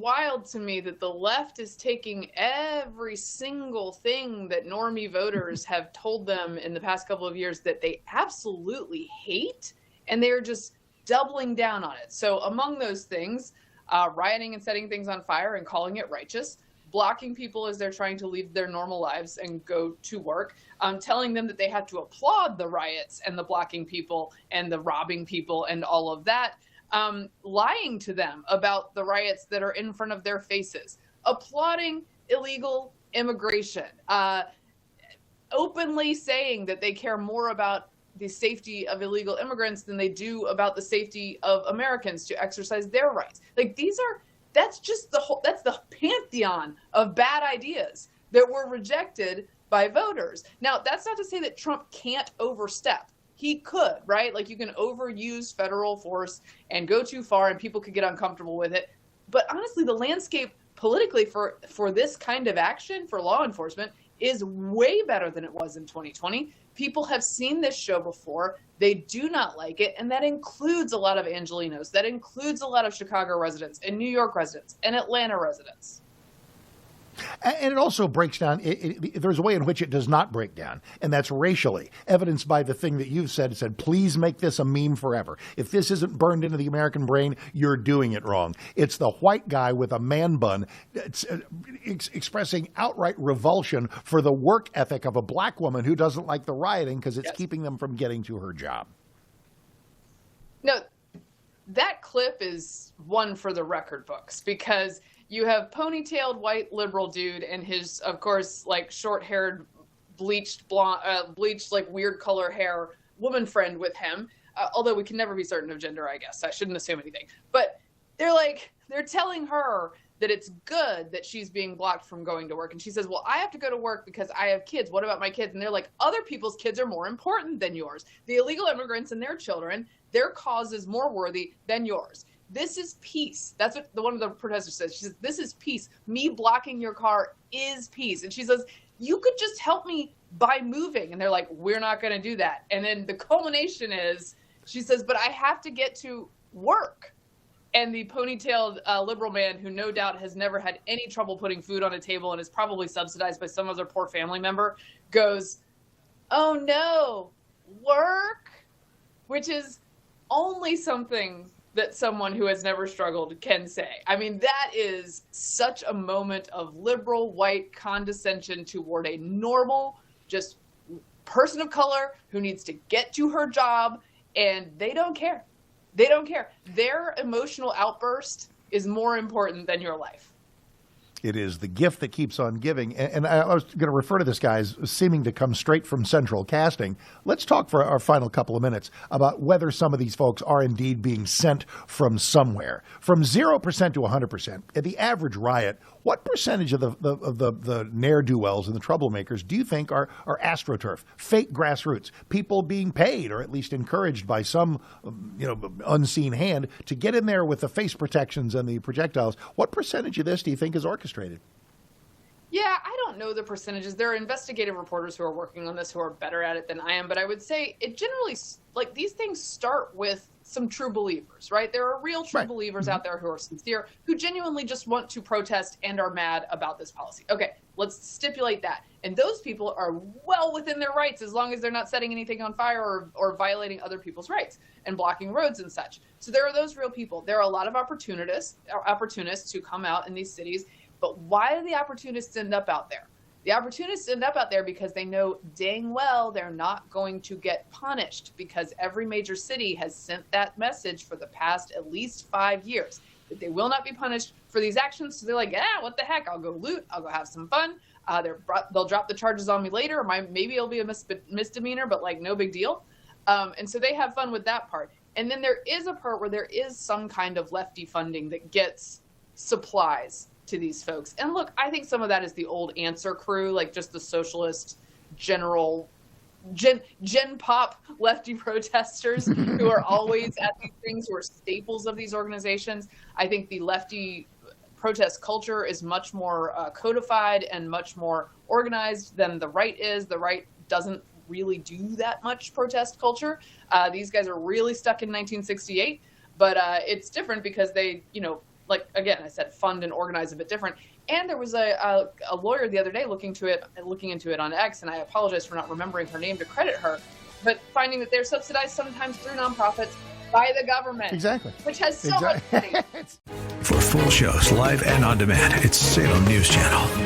wild to me that the left is taking every single thing that normie voters have told them in the past couple of years that they absolutely hate, and they're just doubling down on it. So among those things, rioting and setting things on fire and calling it righteous, blocking people as they're trying to leave their normal lives and go to work, telling them that they have to applaud the riots and the blocking people and the robbing people and all of that, lying to them about the riots that are in front of their faces, applauding illegal immigration, openly saying that they care more about the safety of illegal immigrants than they do about the safety of Americans to exercise their rights. Like, that's the pantheon of bad ideas that were rejected by voters. Now, that's not to say that Trump can't overstep. He could, right? Like, you can overuse federal force and go too far and people could get uncomfortable with it. But honestly, the landscape politically for this kind of action for law enforcement is way better than it was in 2020. People have seen this show before. They do not like it. And that includes a lot of Angelenos. That includes a lot of Chicago residents and New York residents and Atlanta residents. And it also breaks down. There's a way in which it does not break down, and that's racially, evidenced by the thing that you've said, please make this a meme forever. If this isn't burned into the American brain, you're doing it wrong. It's the white guy with a man bun expressing outright revulsion for the work ethic of a black woman who doesn't like the rioting because it's keeping them from getting to her job. No, that clip is one for the record books, because you have ponytailed white liberal dude and his, of course, like short-haired, bleached blonde, like weird color hair woman friend with him. Although we can never be certain of gender, I guess. I shouldn't assume anything. But they're telling her that it's good that she's being blocked from going to work. And she says, well, I have to go to work because I have kids. What about my kids? And they're like, other people's kids are more important than yours. The illegal immigrants and their children, their cause is more worthy than yours. This is peace. That's what one of the protesters says. She says, this is peace. Me blocking your car is peace. And she says, you could just help me by moving. And they're like, we're not going to do that. And then the culmination is, she says, but I have to get to work. And the ponytailed liberal man, who no doubt has never had any trouble putting food on a table and is probably subsidized by some other poor family member, goes, oh no, work? Which is only something that someone who has never struggled can say. I mean, that is such a moment of liberal white condescension toward a normal, just person of color who needs to get to her job, and they don't care. They don't care. Their emotional outburst is more important than your life. It is the gift that keeps on giving. And I was going to refer to this guy as seeming to come straight from Central Casting. Let's talk for our final couple of minutes about whether some of these folks are indeed being sent from somewhere. From 0% to 100%, at the average riot, what percentage of the ne'er-do-wells and the troublemakers do you think are AstroTurf, fake grassroots, people being paid or at least encouraged by some unseen hand to get in there with the face protections and the projectiles? What percentage of this do you think is orchestrated? Yeah, I don't know the percentages. There are investigative reporters who are working on this who are better at it than I am, but I would say it generally, like, these things start with some true believers, right? There are real true believers out there who are sincere, who genuinely just want to protest and are mad about this policy. Okay, let's stipulate that. And those people are well within their rights as long as they're not setting anything on fire or violating other people's rights and blocking roads and such. So there are those real people. There are a lot of opportunists who come out in these cities. But why do the opportunists end up out there? The opportunists end up out there because they know dang well they're not going to get punished, because every major city has sent that message for the past at least 5 years, that they will not be punished for these actions. So they're like, what the heck? I'll go loot. I'll go have some fun. They'll drop the charges on me later. Maybe it'll be a misdemeanor, but like no big deal. And so they have fun with that part. And then there is a part where there is some kind of lefty funding that gets supplies to these folks. And look, I think some of that is the old Answer crew, like just the socialist general gen pop lefty protesters who are always at these things, who are staples of these organizations. I think the lefty protest culture is much more codified and much more organized than the right is. The right doesn't really do that much protest culture. These guys are really stuck in 1968, but it's different because they, like, again, I said fund and organize a bit different. And there was a lawyer the other day looking into it on X, and I apologize for not remembering her name to credit her, but finding that they're subsidized sometimes through nonprofits by the government. Exactly. Which has so much money. For full shows, live and on demand, it's Salem News Channel.